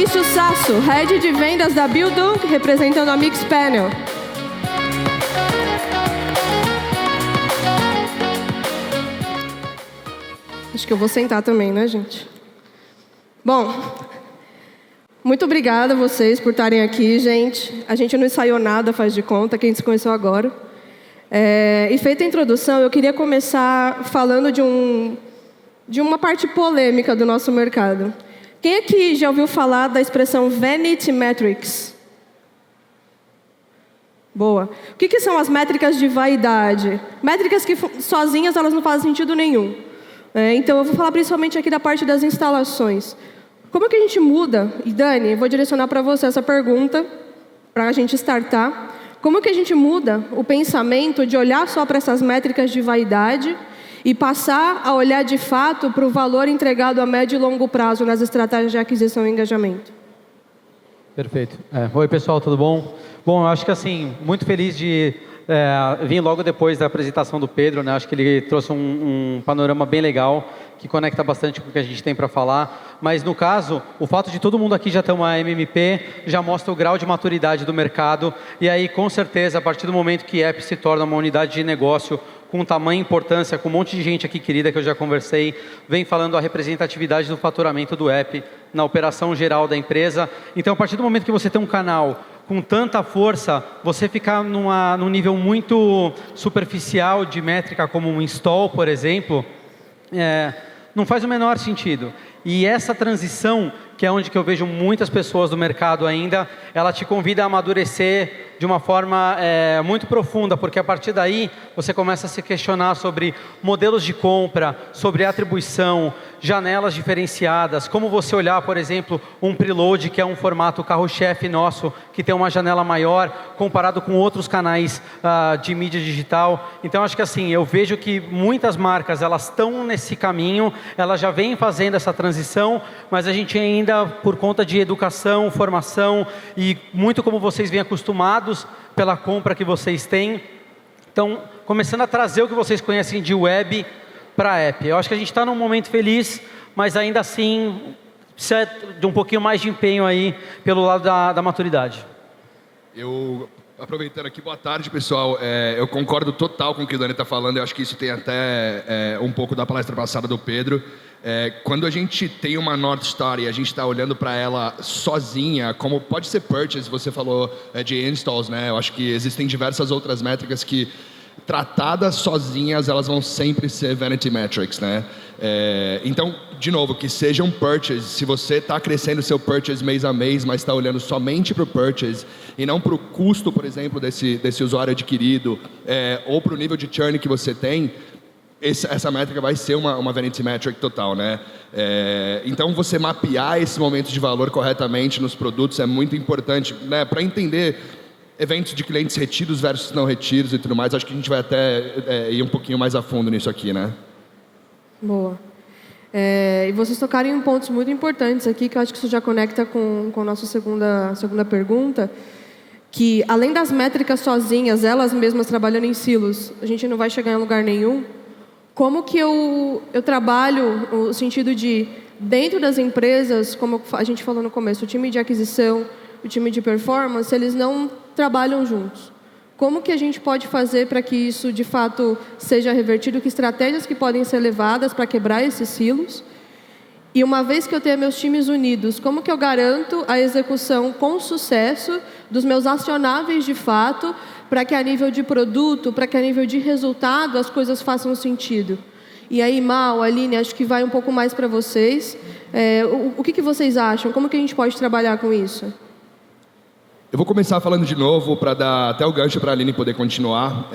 Maurício Sasso, Head de Vendas da Bildung, representando a Mixpanel. Acho que eu vou sentar também, né, gente? Bom, muito obrigada a vocês por estarem aqui, gente. A gente não ensaiou nada, faz de conta, que a gente se conheceu agora. E feita a introdução, eu queria começar falando de uma parte polêmica do nosso mercado. Quem aqui já ouviu falar da expressão Vanity Metrics? Boa. O que são as métricas de vaidade? Métricas que sozinhas elas não fazem sentido nenhum. Então eu vou falar principalmente aqui da parte das instalações. Como que a gente muda? E Dani, eu vou direcionar para você essa pergunta, para a gente startar. Como que a gente muda o pensamento de olhar só para essas métricas de vaidade e passar a olhar de fato para o valor entregado a médio e longo prazo nas estratégias de aquisição e engajamento? Perfeito. Oi, pessoal, tudo bom? Bom, eu acho que assim, muito feliz de vir logo depois da apresentação do Pedro, né? Acho que ele trouxe um panorama bem legal, que conecta bastante com o que a gente tem para falar. Mas, no caso, o fato de todo mundo aqui já ter uma MMP já mostra o grau de maturidade do mercado. E aí, com certeza, a partir do momento que app se torna uma unidade de negócio com tamanha importância, com um monte de gente aqui querida que eu já conversei, vem falando a representatividade do faturamento do app na operação geral da empresa. Então, a partir do momento que você tem um canal com tanta força, você ficar num nível muito superficial de métrica, como um install, por exemplo, não faz o menor sentido. E essa transição, que é onde que eu vejo muitas pessoas do mercado ainda, ela te convida a amadurecer de uma forma muito profunda, porque a partir daí você começa a se questionar sobre modelos de compra, sobre atribuição, janelas diferenciadas, como você olhar, por exemplo, um preload, que é um formato carro-chefe nosso, que tem uma janela maior, comparado com outros canais de mídia digital. Então, acho que assim, eu vejo que muitas marcas, elas estão nesse caminho, elas já vêm fazendo essa transição, mas a gente ainda, por conta de educação, formação, e muito como vocês vêm acostumados pela compra que vocês têm, então, começando a trazer o que vocês conhecem de web para app. Eu acho que a gente está num momento feliz, mas ainda assim, precisa de um pouquinho mais de empenho aí pelo lado da maturidade. Eu, aproveitando aqui, boa tarde, pessoal. Eu concordo total com o que o Dani está falando. Eu acho que isso tem até um pouco da palestra passada do Pedro. Quando a gente tem uma North Star e a gente está olhando para ela sozinha, como pode ser purchase, você falou de installs, né? Eu acho que existem diversas outras métricas que, tratadas sozinhas, elas vão sempre ser vanity metrics, né? Então, de novo, que seja um purchase. Se você está crescendo o seu purchase mês a mês, mas está olhando somente para o purchase e não para o custo, por exemplo, desse usuário adquirido, ou para o nível de churn que você tem, essa métrica vai ser uma vanity metric total, né? Então, você mapear esse momento de valor corretamente nos produtos é muito importante, né? Para entender eventos de clientes retidos versus não retidos e tudo mais. Acho que a gente vai até ir um pouquinho mais a fundo nisso aqui, né? Boa. E vocês tocaram em pontos muito importantes aqui, que eu acho que isso já conecta com a nossa segunda pergunta, que além das métricas sozinhas, elas mesmas trabalhando em silos, a gente não vai chegar em lugar nenhum. Como que eu trabalho o sentido de, dentro das empresas, como a gente falou no começo, o time de aquisição, o time de performance, eles não trabalham juntos. Como que a gente pode fazer para que isso, de fato, seja revertido? Que estratégias que podem ser levadas para quebrar esses silos? E uma vez que eu tenho meus times unidos, como que eu garanto a execução com sucesso dos meus acionáveis de fato, para que a nível de produto, para que a nível de resultado, as coisas façam sentido? E aí, Mal, Aline, acho que vai um pouco mais para vocês. O que vocês acham? Como que a gente pode trabalhar com isso? Eu vou começar falando de novo para dar até o gancho para a Aline poder continuar,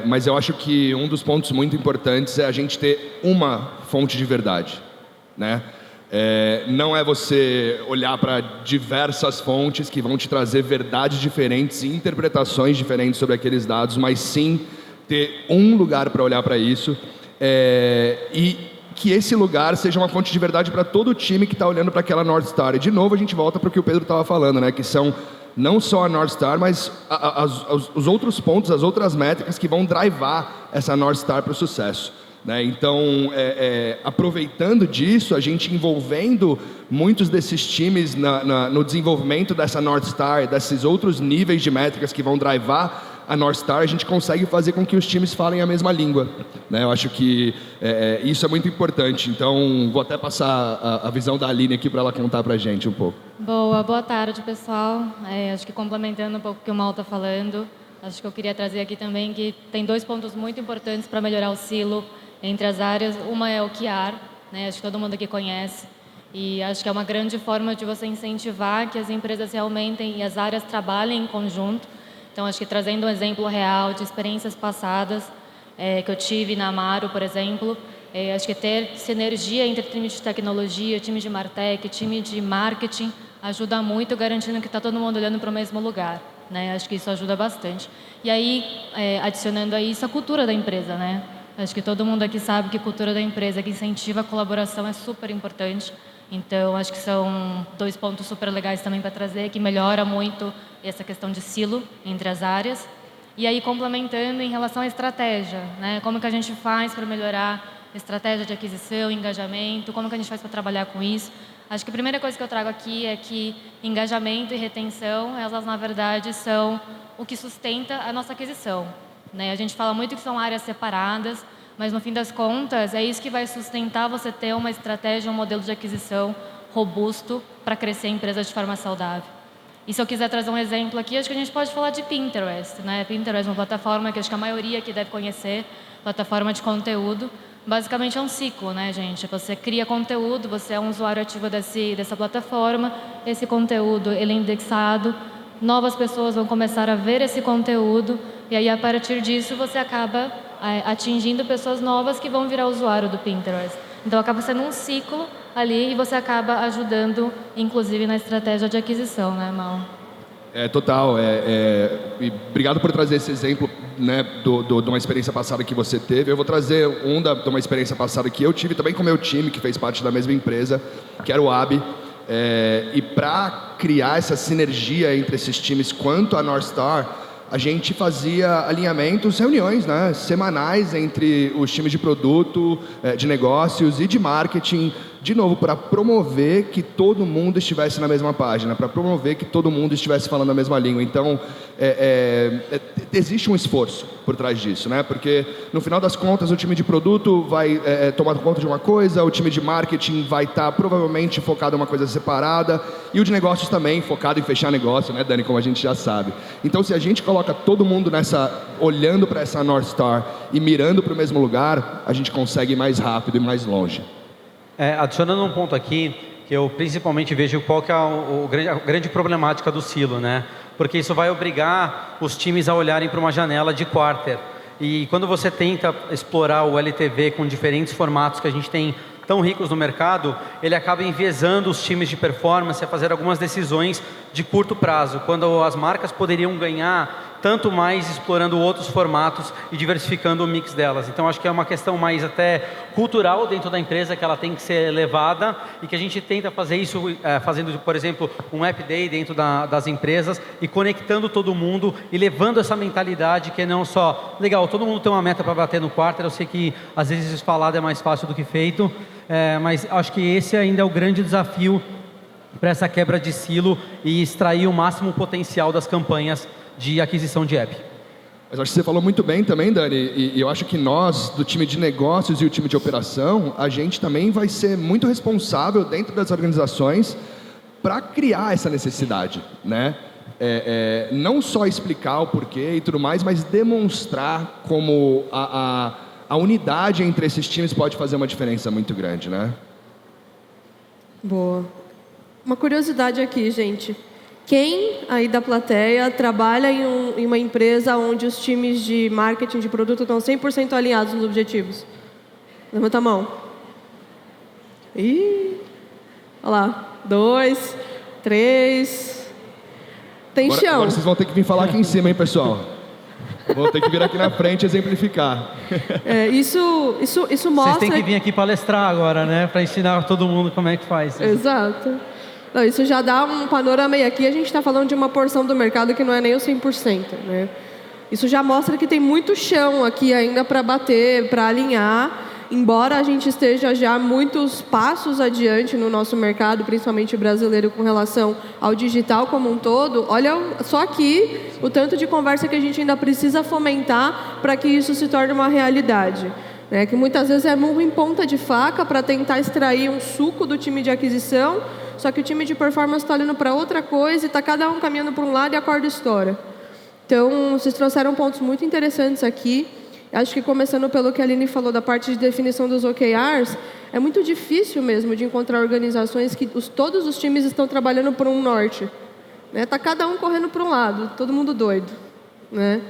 mas eu acho que um dos pontos muito importantes é a gente ter uma fonte de verdade, né? Não é você olhar para diversas fontes que vão te trazer verdades diferentes e interpretações diferentes sobre aqueles dados, mas sim ter um lugar para olhar para isso, e que esse lugar seja uma fonte de verdade para todo o time que está olhando para aquela North Star. E de novo a gente volta para o que o Pedro estava falando, né? Que são não só a North Star, mas os outros pontos, as outras métricas que vão drivar essa North Star para o sucesso. né? Então, aproveitando disso, a gente envolvendo muitos desses times no desenvolvimento dessa North Star, desses outros níveis de métricas que vão drivar a North Star, a gente consegue fazer com que os times falem a mesma língua, né? Eu acho que isso é muito importante. Então, vou até passar a visão da Aline aqui para ela contar para a gente um pouco. Boa tarde, pessoal. Acho que complementando um pouco o que o Mal está falando, acho que eu queria trazer aqui também que tem 2 pontos muito importantes para melhorar o silo entre as áreas. Uma é o QR, né? Acho que todo mundo aqui conhece. E acho que é uma grande forma de você incentivar que as empresas realmente e as áreas trabalhem em conjunto. Então, acho que trazendo um exemplo real de experiências passadas que eu tive na Amaro, por exemplo, acho que ter sinergia entre time de tecnologia, time de Martech, time de marketing, ajuda muito, garantindo que está todo mundo olhando para o mesmo lugar, né? Acho que isso ajuda bastante. E aí, adicionando a isso, a cultura da empresa, né? Acho que todo mundo aqui sabe que a cultura da empresa que incentiva a colaboração é super importante. Então, acho que são 2 pontos super legais também para trazer, que melhora muito essa questão de silo entre as áreas. E aí, complementando em relação à estratégia, né? Como que a gente faz para melhorar a estratégia de aquisição, engajamento, como que a gente faz para trabalhar com isso? Acho que a primeira coisa que eu trago aqui é que engajamento e retenção, elas, na verdade, são o que sustenta a nossa aquisição, né? A gente fala muito que são áreas separadas, mas, no fim das contas, é isso que vai sustentar você ter uma estratégia, um modelo de aquisição robusto para crescer a empresa de forma saudável. E se eu quiser trazer um exemplo aqui, acho que a gente pode falar de Pinterest, né? Pinterest é uma plataforma que acho que a maioria aqui deve conhecer, plataforma de conteúdo. Basicamente é um ciclo, né, gente? Você cria conteúdo, você é um usuário ativo dessa plataforma, esse conteúdo ele é indexado, novas pessoas vão começar a ver esse conteúdo, e aí, a partir disso, você acaba atingindo pessoas novas que vão virar usuário do Pinterest. Então, acaba sendo um ciclo ali e você acaba ajudando, inclusive, na estratégia de aquisição, né, Mal? Total. E obrigado por trazer esse exemplo, né, de uma experiência passada que você teve. Eu vou trazer de uma experiência passada que eu tive também com o meu time, que fez parte da mesma empresa, que era o AB. E para criar essa sinergia entre esses times quanto a North Star, a gente fazia alinhamentos, reuniões, né, semanais entre os times de produto, de negócios e de marketing, de novo, para promover que todo mundo estivesse na mesma página, para promover que todo mundo estivesse falando a mesma língua. Então, existe um esforço por trás disso, né? Porque, no final das contas, o time de produto vai tomar conta de uma coisa, o time de marketing vai estar provavelmente focado em uma coisa separada, e o de negócios também, focado em fechar negócio, né, Dani, como a gente já sabe. Então, se a gente coloca todo mundo olhando para essa North Star e mirando para o mesmo lugar, a gente consegue ir mais rápido e mais longe. Adicionando um ponto aqui, que eu principalmente vejo qual que é a grande problemática do silo, né? Porque isso vai obrigar os times a olharem para uma janela de quarter. E quando você tenta explorar o LTV com diferentes formatos que a gente tem tão ricos no mercado, ele acaba enviesando os times de performance a fazer algumas decisões de curto prazo, quando as marcas poderiam ganhar tanto mais explorando outros formatos e diversificando o mix delas. Então, acho que é uma questão mais até cultural dentro da empresa, que ela tem que ser levada, e que a gente tenta fazer isso fazendo, por exemplo, um App Day dentro das empresas e conectando todo mundo e levando essa mentalidade que é não só, legal, todo mundo tem uma meta para bater no quarter, eu sei que às vezes falado é mais fácil do que feito, mas acho que esse ainda é o grande desafio para essa quebra de silo e extrair o máximo potencial das campanhas de aquisição de app. Mas acho que você falou muito bem também, Dani, e eu acho que nós, do time de negócios e o time de operação, a gente também vai ser muito responsável dentro das organizações para criar essa necessidade, né? Não só explicar o porquê e tudo mais, mas demonstrar como a unidade entre esses times pode fazer uma diferença muito grande, né? Boa. Uma curiosidade aqui, gente. Quem aí da plateia trabalha em uma empresa onde os times de marketing de produto estão 100% alinhados nos objetivos? Levanta a mão. Olha lá. 2, 3. Tem chão. Agora vocês vão ter que vir falar aqui em cima, hein, pessoal? Vou ter que vir aqui na frente e exemplificar. Isso mostra... Vocês têm que vir aqui palestrar agora, né? Para ensinar todo mundo como é que faz. Exato. Não, isso já dá um panorama, e aqui a gente está falando de uma porção do mercado que não é nem o 100%, né? Isso já mostra que tem muito chão aqui ainda para bater, para alinhar, embora a gente esteja já muitos passos adiante no nosso mercado, principalmente brasileiro, com relação ao digital como um todo, olha só aqui o tanto de conversa que a gente ainda precisa fomentar para que isso se torne uma realidade. Né? Que muitas vezes é murro em ponta de faca para tentar extrair um suco do time de aquisição, só que o time de performance está olhando para outra coisa e está cada um caminhando para um lado e a corda estoura. Então, vocês trouxeram pontos muito interessantes aqui. Acho que começando pelo que a Aline falou da parte de definição dos OKRs, é muito difícil mesmo de encontrar organizações que todos os times estão trabalhando por um norte. Está cada um correndo para um lado, todo mundo doido. Né?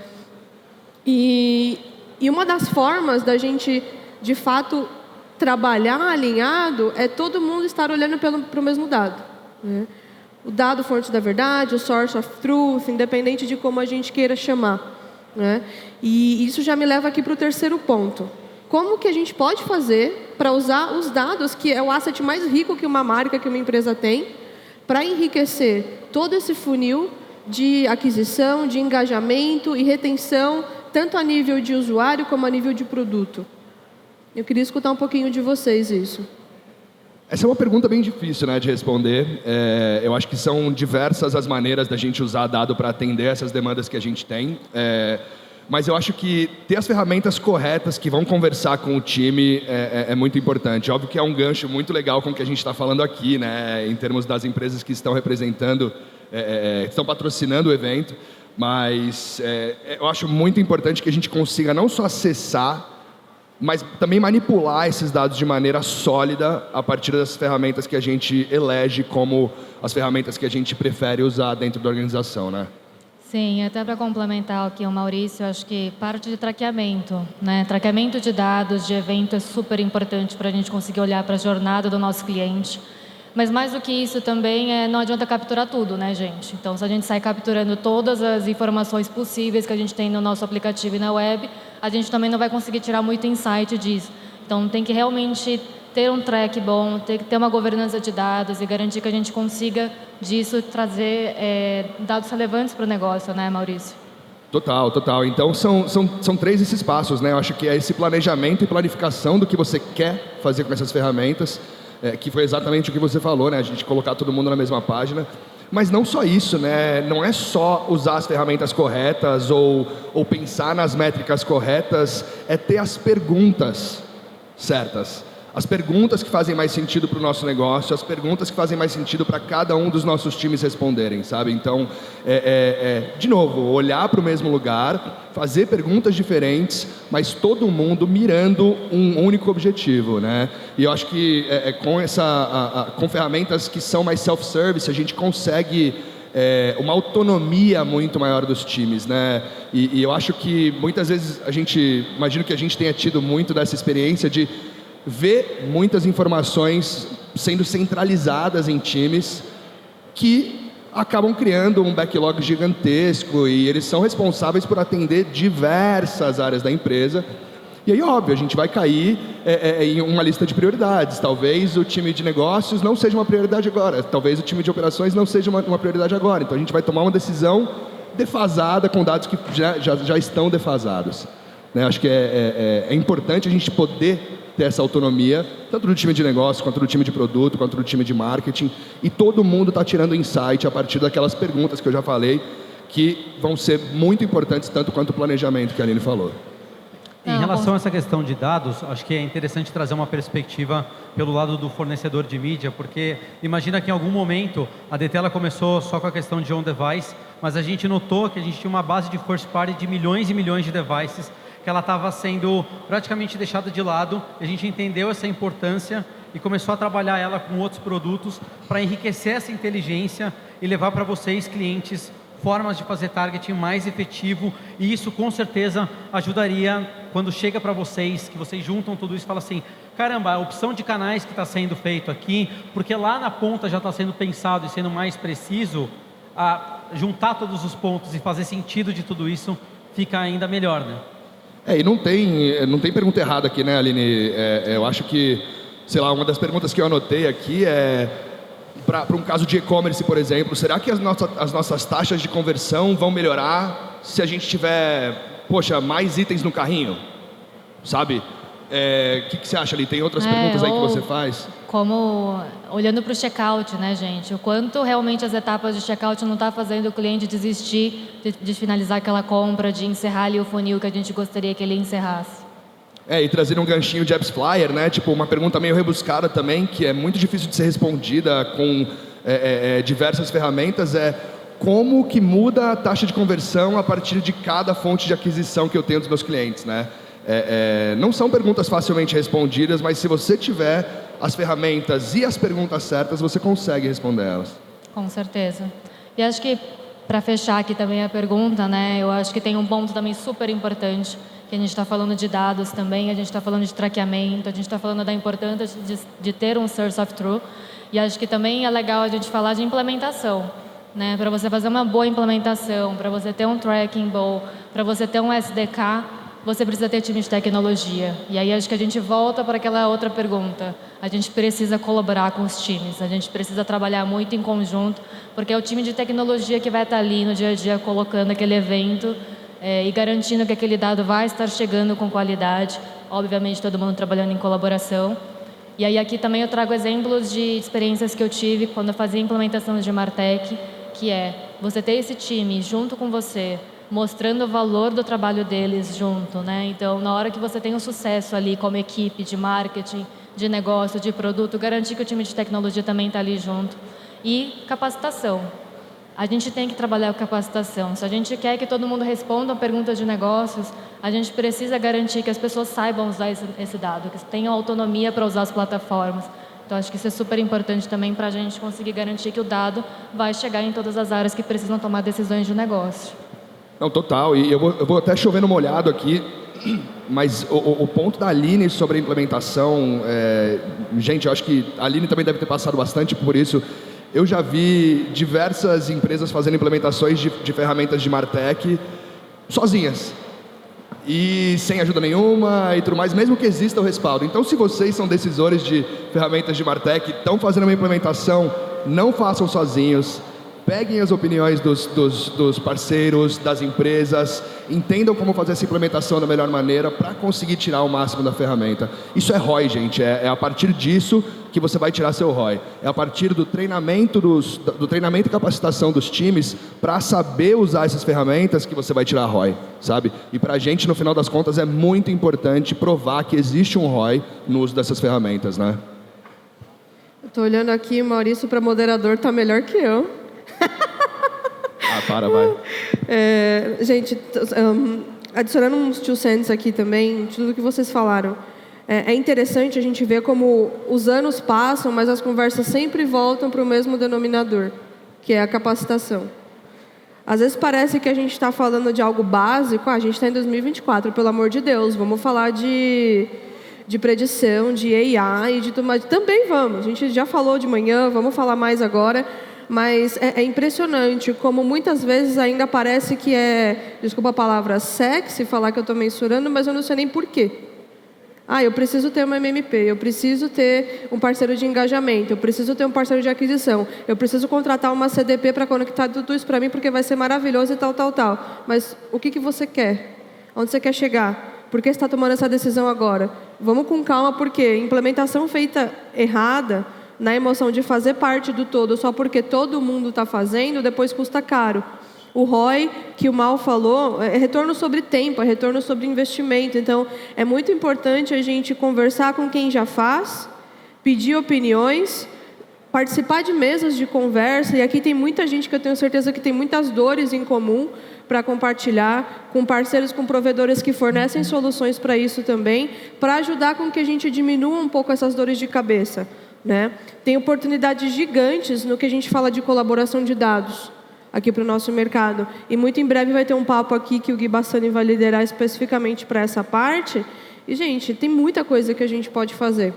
E uma das formas da gente, de fato, trabalhar alinhado é todo mundo estar olhando para o mesmo dado. Né? O dado fonte da verdade, o source of truth, independente de como a gente queira chamar. Né? E isso já me leva aqui para o terceiro ponto. Como que a gente pode fazer para usar os dados, que é o asset mais rico que uma marca, que uma empresa tem, para enriquecer todo esse funil de aquisição, de engajamento e retenção, tanto a nível de usuário como a nível de produto? Eu queria escutar um pouquinho de vocês isso. Essa é uma pergunta bem difícil, né, de responder. Eu acho que são diversas as maneiras da gente usar dado para atender essas demandas que a gente tem. Mas eu acho que ter as ferramentas corretas que vão conversar com o time é muito importante. Óbvio que é um gancho muito legal com o que a gente está falando aqui, né, em termos das empresas que estão representando, estão patrocinando o evento. Mas eu acho muito importante que a gente consiga não só acessar, mas também manipular esses dados de maneira sólida a partir das ferramentas que a gente elege como as ferramentas que a gente prefere usar dentro da organização, né? Sim, até para complementar aqui o Maurício, acho que parte de traqueamento, né? Traqueamento de dados, de evento é super importante para a gente conseguir olhar para a jornada do nosso cliente. Mas mais do que isso também, não adianta capturar tudo, né, gente? Então, se a gente sai capturando todas as informações possíveis que a gente tem no nosso aplicativo e na web, a gente também não vai conseguir tirar muito insight disso. Então, tem que realmente ter um track bom, tem que ter uma governança de dados e garantir que a gente consiga, disso, trazer dados relevantes para o negócio, né, Maurício? Total, total. Então, são três esses passos, né? Eu acho que é esse planejamento e planificação do que você quer fazer com essas ferramentas, que foi exatamente o que você falou, né? A gente colocar todo mundo na mesma página. Mas não só isso, né? Não é só usar as ferramentas corretas ou pensar nas métricas corretas, é ter as perguntas certas. As perguntas que fazem mais sentido para o nosso negócio, as perguntas que fazem mais sentido para cada um dos nossos times responderem, sabe? Então, de novo, olhar para o mesmo lugar, fazer perguntas diferentes, mas todo mundo mirando um único objetivo, né? E eu acho que com ferramentas que são mais self-service, a gente consegue uma autonomia muito maior dos times, né? E eu acho que muitas vezes imagino que a gente tenha tido muito dessa experiência de ver muitas informações sendo centralizadas em times que acabam criando um backlog gigantesco e eles são responsáveis por atender diversas áreas da empresa. E aí, óbvio, a gente vai cair em uma lista de prioridades. Talvez o time de negócios não seja uma prioridade agora, talvez o time de operações não seja uma prioridade agora. Então a gente vai tomar uma decisão defasada com dados que já estão defasados. Né? Acho que é importante a gente poder ter essa autonomia, tanto do time de negócio, quanto do time de produto, quanto do time de marketing, e todo mundo está tirando insight a partir daquelas perguntas que eu já falei, que vão ser muito importantes, tanto quanto o planejamento que a Aline falou. Em relação a essa questão de dados, acho que é interessante trazer uma perspectiva pelo lado do fornecedor de mídia, porque imagina que em algum momento a DT começou só com a questão de on-device, mas a gente notou que a gente tinha uma base de first party de milhões e milhões de devices que ela estava sendo praticamente deixada de lado. A gente entendeu essa importância e começou a trabalhar ela com outros produtos para enriquecer essa inteligência e levar para vocês, clientes, formas de fazer targeting mais efetivo, e isso com certeza ajudaria quando chega para vocês, que vocês juntam tudo isso e falam assim, caramba, a opção de canais que está sendo feito aqui, porque lá na ponta já está sendo pensado e sendo mais preciso, a juntar todos os pontos e fazer sentido de tudo isso fica ainda melhor, né? E não tem pergunta errada aqui, né, Aline? Eu acho que, sei lá, uma das perguntas que eu anotei aqui para um caso de e-commerce, por exemplo, será que as nossas taxas de conversão vão melhorar se a gente tiver, mais itens no carrinho? Sabe? O que você acha ali? Tem outras perguntas aí que você faz? Como, olhando para o checkout, né, gente? O quanto realmente as etapas de checkout não está fazendo o cliente desistir de finalizar aquela compra, de encerrar ali o funil que a gente gostaria que ele encerrasse. E trazer um ganchinho de Apps Flyer, né? Tipo, uma pergunta meio rebuscada também, que é muito difícil de ser respondida com diversas ferramentas, como que muda a taxa de conversão a partir de cada fonte de aquisição que eu tenho dos meus clientes, né? Não são perguntas facilmente respondidas, mas se você tiver as ferramentas e as perguntas certas, você consegue responder elas. Com certeza. E acho que, para fechar aqui também a pergunta, né, eu acho que tem um ponto também super importante, que a gente está falando de dados também, a gente está falando de traqueamento, a gente está falando da importância de ter um source of truth, e acho que também é legal a gente falar de implementação, né, para você fazer uma boa implementação, para você ter um tracking bom, para você ter um SDK, você precisa ter time de tecnologia. E aí acho que a gente volta para aquela outra pergunta. A gente precisa colaborar com os times, a gente precisa trabalhar muito em conjunto, porque é o time de tecnologia que vai estar ali no dia a dia colocando aquele evento e garantindo que aquele dado vai estar chegando com qualidade. Obviamente todo mundo trabalhando em colaboração. E aí aqui também eu trago exemplos de experiências que eu tive quando eu fazia implementação de Martech, que você ter esse time junto com você, mostrando o valor do trabalho deles junto, né? Então, na hora que você tem um sucesso ali como equipe de marketing, de negócio, de produto, garantir que o time de tecnologia também está ali junto. E capacitação. A gente tem que trabalhar com capacitação. Se a gente quer que todo mundo responda a perguntas de negócios, a gente precisa garantir que as pessoas saibam usar esse dado, que tenham autonomia para usar as plataformas. Então, acho que isso é super importante também para a gente conseguir garantir que o dado vai chegar em todas as áreas que precisam tomar decisões de negócio. Não, total. E eu vou até chover no molhado aqui, mas o ponto da Aline sobre a implementação, gente, eu acho que a Aline também deve ter passado bastante por isso. Eu já vi diversas empresas fazendo implementações de ferramentas de Martech sozinhas. E sem ajuda nenhuma e tudo mais, mesmo que exista o respaldo. Então, se vocês são decisores de ferramentas de Martech, estão fazendo uma implementação, não façam sozinhos. Peguem as opiniões dos parceiros, das empresas, entendam como fazer essa implementação da melhor maneira para conseguir tirar o máximo da ferramenta. Isso é ROI, gente. É a partir disso que você vai tirar seu ROI. É a partir do treinamento, do treinamento e capacitação dos times para saber usar essas ferramentas que você vai tirar ROI, sabe? E para a gente, no final das contas, é muito importante provar que existe um ROI no uso dessas ferramentas, né? Estou olhando aqui, Maurício, para moderador, está melhor que eu. Vai. Gente, adicionando uns 2 cents aqui também, de tudo que vocês falaram. É interessante a gente ver como os anos passam, mas as conversas sempre voltam para o mesmo denominador, que é a capacitação. Às vezes parece que a gente está falando de algo básico, a gente está em 2024, pelo amor de Deus, vamos falar de predição, de AI e de tudo mais. Também vamos, a gente já falou de manhã, vamos falar mais agora. Mas é impressionante como muitas vezes ainda parece que desculpa a palavra, sexy falar que eu estou mensurando, mas eu não sei nem por quê. Eu preciso ter uma MMP, eu preciso ter um parceiro de engajamento, eu preciso ter um parceiro de aquisição, eu preciso contratar uma CDP para conectar tudo isso para mim porque vai ser maravilhoso e tal. Mas o que você quer? Onde você quer chegar? Por que você está tomando essa decisão agora? Vamos com calma, porque implementação feita errada, na emoção de fazer parte do todo, só porque todo mundo está fazendo, depois custa caro. O ROI, que o Mal falou, é retorno sobre tempo, é retorno sobre investimento. Então, é muito importante a gente conversar com quem já faz, pedir opiniões, participar de mesas de conversa. E aqui tem muita gente que eu tenho certeza que tem muitas dores em comum para compartilhar, com parceiros, com provedores que fornecem soluções para isso também, para ajudar com que a gente diminua um pouco essas dores de cabeça. Né? Tem oportunidades gigantes no que a gente fala de colaboração de dados aqui para o nosso mercado. E muito em breve vai ter um papo aqui que o Gui Bassani vai liderar especificamente para essa parte. E, gente, tem muita coisa que a gente pode fazer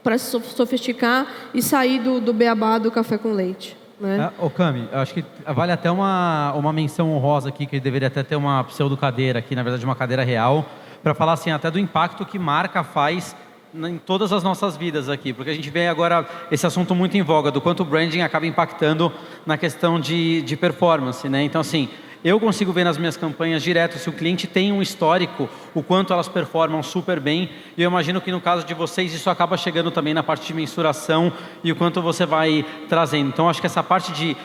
para se sofisticar e sair do beabá do café com leite. Né? Cami, acho que vale até uma menção honrosa aqui, que deveria até ter uma pseudo-cadeira aqui, na verdade uma cadeira real, para falar assim, até do impacto que marca faz em todas as nossas vidas aqui, porque a gente vê agora esse assunto muito em voga, do quanto o branding acaba impactando na questão de performance, né? Então, assim, eu consigo ver nas minhas campanhas direto se o cliente tem um histórico, o quanto elas performam super bem. E eu imagino que no caso de vocês isso acaba chegando também na parte de mensuração e o quanto você vai trazendo. Então acho que essa parte de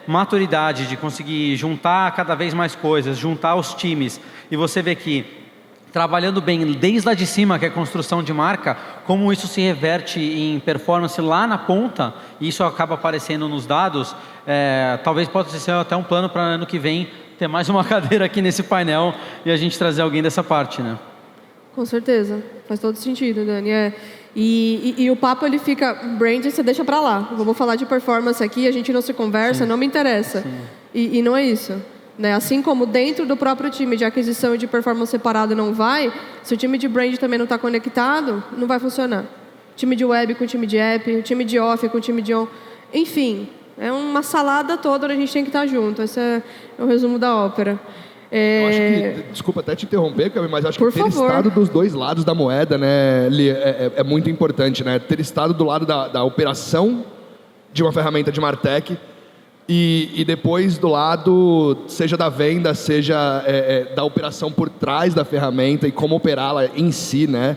maturidade, de conseguir juntar cada vez mais coisas, juntar os times, e você vê que trabalhando bem desde lá de cima, que é a construção de marca, como isso se reverte em performance lá na ponta, e isso acaba aparecendo nos dados, talvez possa ser até um plano para ano que vem ter mais uma cadeira aqui nesse painel e a gente trazer alguém dessa parte, né? Com certeza, faz todo sentido, Dani. E o papo ele fica, brand você deixa para lá. Eu vou falar de performance aqui, a gente não se conversa, não me interessa. E não é isso. Né? Assim como dentro do próprio time de aquisição e de performance separado não vai, se o time de brand também não está conectado, não vai funcionar. Time de web com time de app, o time de off com o time de on. Enfim, é uma salada toda onde a gente tem que estar junto. Esse é o resumo da ópera. Eu acho que, desculpa até te interromper, Cami, mas acho que ter estado dos dois lados da moeda, né, é muito importante, né? Ter estado do lado da operação de uma ferramenta de MarTech e depois do lado, seja da venda, seja da operação por trás da ferramenta e como operá-la em si, né?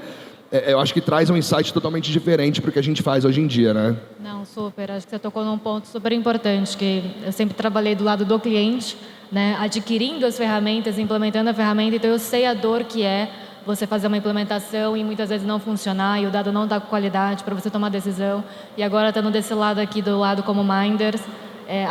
Eu acho que traz um insight totalmente diferente para o que a gente faz hoje em dia, né? Não, super. Acho que você tocou num ponto super importante, que eu sempre trabalhei do lado do cliente, né? Adquirindo as ferramentas, implementando a ferramenta, então eu sei a dor que é você fazer uma implementação e muitas vezes não funcionar e o dado não dá qualidade para você tomar decisão. E agora estando desse lado aqui, do lado como Minders,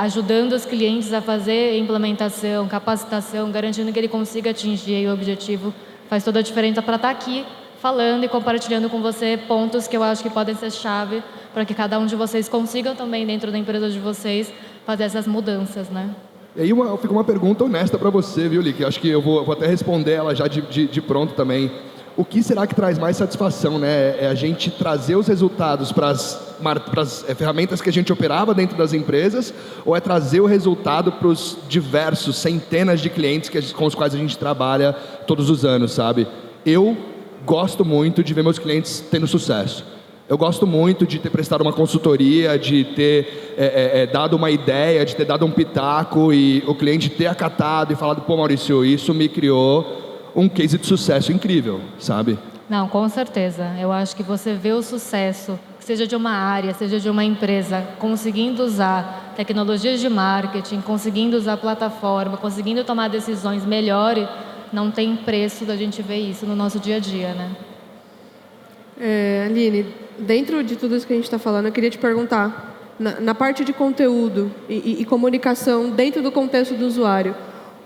ajudando os clientes a fazer implementação, capacitação, garantindo que ele consiga atingir o objetivo, faz toda a diferença para estar aqui falando e compartilhando com você pontos que eu acho que podem ser chave para que cada um de vocês consigam também, dentro da empresa de vocês, fazer essas mudanças, né? E aí fica uma pergunta honesta para você, viu, Li? Que acho que eu vou até responder ela já de pronto também. O que será que traz mais satisfação, né? É a gente trazer os resultados para as ferramentas que a gente operava dentro das empresas, ou é trazer o resultado para os diversos, centenas de clientes com os quais a gente trabalha todos os anos, sabe? Eu gosto muito de ver meus clientes tendo sucesso. Eu gosto muito de ter prestado uma consultoria, de ter dado uma ideia, de ter dado um pitaco e o cliente ter acatado e falado, pô, Maurício, isso me criou um case de sucesso incrível, sabe? Não, com certeza. Eu acho que você vê o sucesso, seja de uma área, seja de uma empresa, conseguindo usar tecnologias de marketing, conseguindo usar plataforma, conseguindo tomar decisões melhores, não tem preço da gente ver isso no nosso dia a dia, né? Aline, dentro de tudo isso que a gente está falando, eu queria te perguntar, na parte de conteúdo e comunicação dentro do contexto do usuário,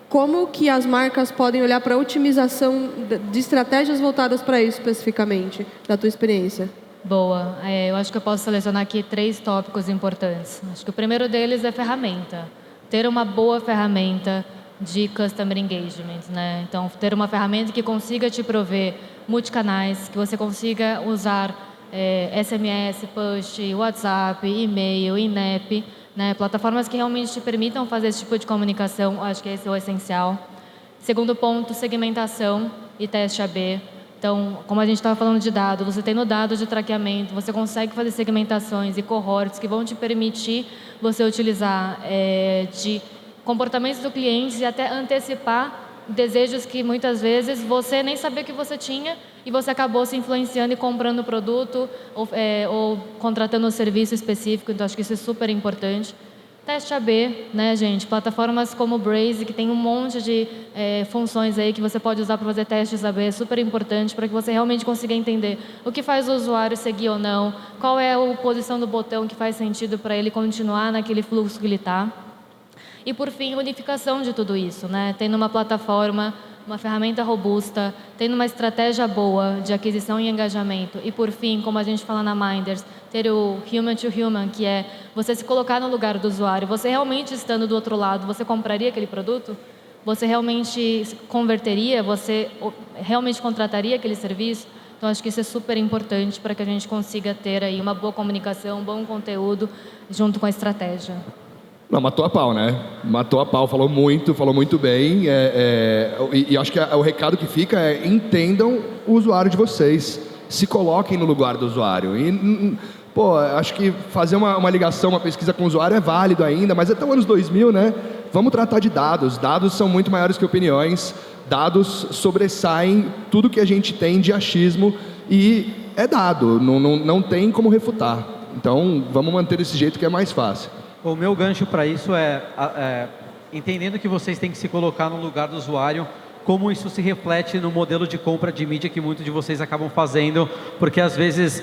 como que as marcas podem olhar para a otimização de estratégias voltadas para isso especificamente, da tua experiência? Boa. Eu acho que eu posso selecionar aqui 3 tópicos importantes. Acho que o primeiro deles é ferramenta. Ter uma boa ferramenta de Customer Engagement, né? Então, ter uma ferramenta que consiga te prover multicanais, que você consiga usar SMS, push, WhatsApp, e-mail, in-app, né? Plataformas que realmente te permitam fazer esse tipo de comunicação, acho que esse é o essencial. Segundo ponto, segmentação e teste AB. Então, como a gente estava falando de dados, você tendo dados de traqueamento, você consegue fazer segmentações e cohorts que vão te permitir você utilizar de comportamentos do cliente e até antecipar desejos que muitas vezes você nem sabia que você tinha e você acabou se influenciando e comprando o produto ou contratando um serviço específico. Então, acho que isso é super importante. Teste AB, né, gente? Plataformas como o Braze, que tem um monte de funções aí que você pode usar para fazer testes AB, é super importante para que você realmente consiga entender o que faz o usuário seguir ou não, qual é a posição do botão que faz sentido para ele continuar naquele fluxo que ele está. E, por fim, unificação de tudo isso, né? Tendo uma plataforma, uma ferramenta robusta, tendo uma estratégia boa de aquisição e engajamento. E, por fim, como a gente fala na Minders, ter o human to human, que é você se colocar no lugar do usuário. Você realmente estando do outro lado, você compraria aquele produto? Você realmente converteria? Você realmente contrataria aquele serviço? Então, acho que isso é super importante para que a gente consiga ter aí uma boa comunicação, um bom conteúdo, junto com a estratégia. Não, matou a pau, né? Matou a pau, falou muito bem. E acho que o recado que fica é: entendam o usuário de vocês. Se coloquem no lugar do usuário. E, acho que fazer uma ligação, uma pesquisa com o usuário é válido ainda, mas até os anos 2000, né? vamos tratar de dados. Dados são muito maiores que opiniões. Dados sobressaem tudo que a gente tem de achismo e é dado, não tem como refutar. Então, vamos manter desse jeito que é mais fácil. O meu gancho para isso é entendendo que vocês têm que se colocar no lugar do usuário, como isso se reflete no modelo de compra de mídia que muitos de vocês acabam fazendo, porque às vezes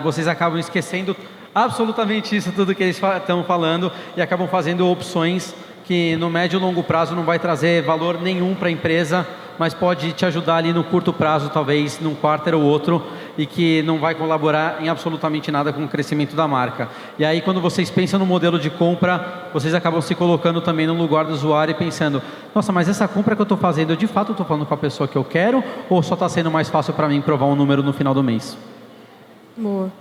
vocês acabam esquecendo absolutamente isso tudo que eles estão falando e acabam fazendo opções que no médio e longo prazo não vai trazer valor nenhum para a empresa, mas pode te ajudar ali no curto prazo, talvez num quarter ou outro, e que não vai colaborar em absolutamente nada com o crescimento da marca. E aí, quando vocês pensam no modelo de compra, vocês acabam se colocando também no lugar do usuário e pensando, nossa, mas essa compra que eu estou fazendo, eu de fato estou falando com a pessoa que eu quero, ou só está sendo mais fácil para mim provar um número no final do mês? Boa.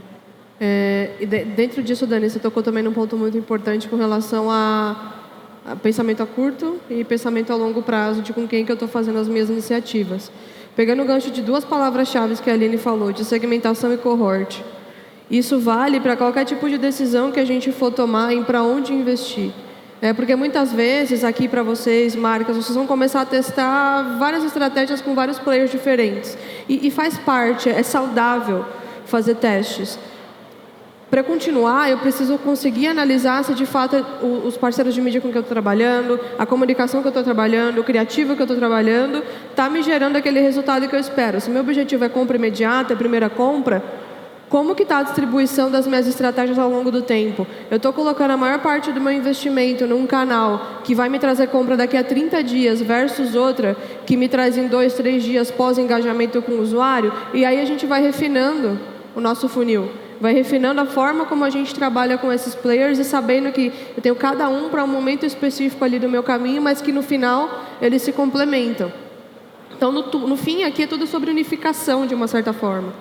E dentro disso, Dani, você tocou também num ponto muito importante com relação a pensamento a curto e pensamento a longo prazo de com quem que eu estou fazendo as minhas iniciativas. Pegando o gancho de duas palavras-chave que a Aline falou, de segmentação e cohort. Isso vale para qualquer tipo de decisão que a gente for tomar em para onde investir. Porque muitas vezes, aqui para vocês, marcas, vocês vão começar a testar várias estratégias com vários players diferentes. E faz parte, é saudável fazer testes. Para continuar, eu preciso conseguir analisar se de fato os parceiros de mídia com que eu estou trabalhando, a comunicação que eu estou trabalhando, o criativo que eu estou trabalhando, está me gerando aquele resultado que eu espero. Se meu objetivo é compra imediata, é primeira compra, como que está a distribuição das minhas estratégias ao longo do tempo? Eu estou colocando a maior parte do meu investimento num canal que vai me trazer compra daqui a 30 dias versus outra que me traz em 2, 3 dias pós-engajamento com o usuário, e aí a gente vai refinando o nosso funil. Vai refinando a forma como a gente trabalha com esses players e sabendo que eu tenho cada um para um momento específico ali do meu caminho, mas que no final eles se complementam. Então, no fim, aqui é tudo sobre unificação, de uma certa forma.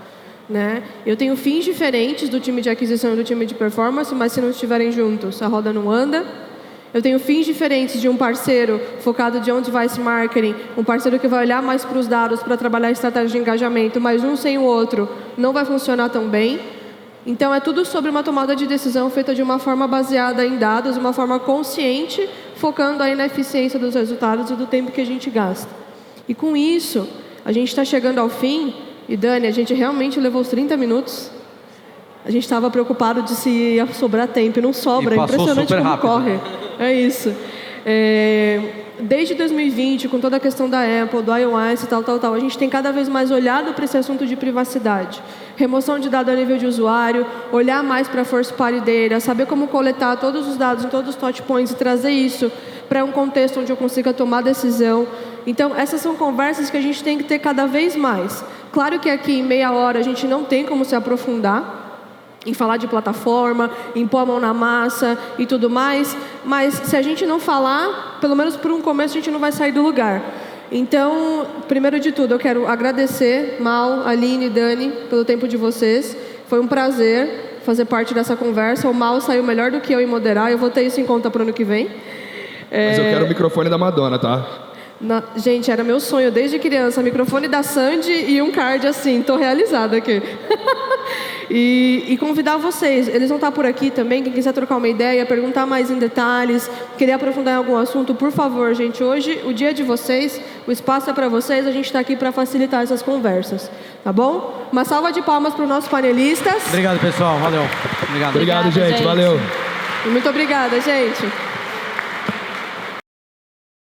Né? Eu tenho fins diferentes do time de aquisição e do time de performance, mas se não estiverem juntos, a roda não anda. Eu tenho fins diferentes de um parceiro focado de on-device marketing, um parceiro que vai olhar mais para os dados para trabalhar a estratégia de engajamento, mas um sem o outro não vai funcionar tão bem. Então, é tudo sobre uma tomada de decisão feita de uma forma baseada em dados, uma forma consciente, focando aí na eficiência dos resultados e do tempo que a gente gasta. E com isso, a gente está chegando ao fim, e Dani, a gente realmente levou os 30 minutos. A gente estava preocupado de se ia sobrar tempo, e não sobra, é impressionante como corre. É isso. Desde 2020, com toda a questão da Apple, do iOS e tal, a gente tem cada vez mais olhado para esse assunto de privacidade. Remoção de dados a nível de usuário, olhar mais para a first party data, saber como coletar todos os dados em todos os touch points e trazer isso para um contexto onde eu consiga tomar decisão. Então, essas são conversas que a gente tem que ter cada vez mais. Claro que aqui em meia hora a gente não tem como se aprofundar em falar de plataforma, em pôr a mão na massa e tudo mais, mas se a gente não falar, pelo menos por um começo a gente não vai sair do lugar. Então, primeiro de tudo, eu quero agradecer, Mal, Aline, Dani, pelo tempo de vocês. Foi um prazer fazer parte dessa conversa. O Mal saiu melhor do que eu em moderar, eu vou ter isso em conta para o ano que vem. Mas eu quero o microfone da Madonna, tá? Gente, era meu sonho desde criança, microfone da Sandy e um card assim, tô realizada aqui. E convidar vocês, eles vão estar por aqui também, quem quiser trocar uma ideia, perguntar mais em detalhes, querer aprofundar em algum assunto, por favor, gente, hoje, o dia de vocês, o espaço é para vocês, a gente está aqui para facilitar essas conversas, tá bom? Uma salva de palmas para os nossos panelistas. Obrigado, pessoal, valeu. Obrigado, gente, valeu. E muito obrigada, gente.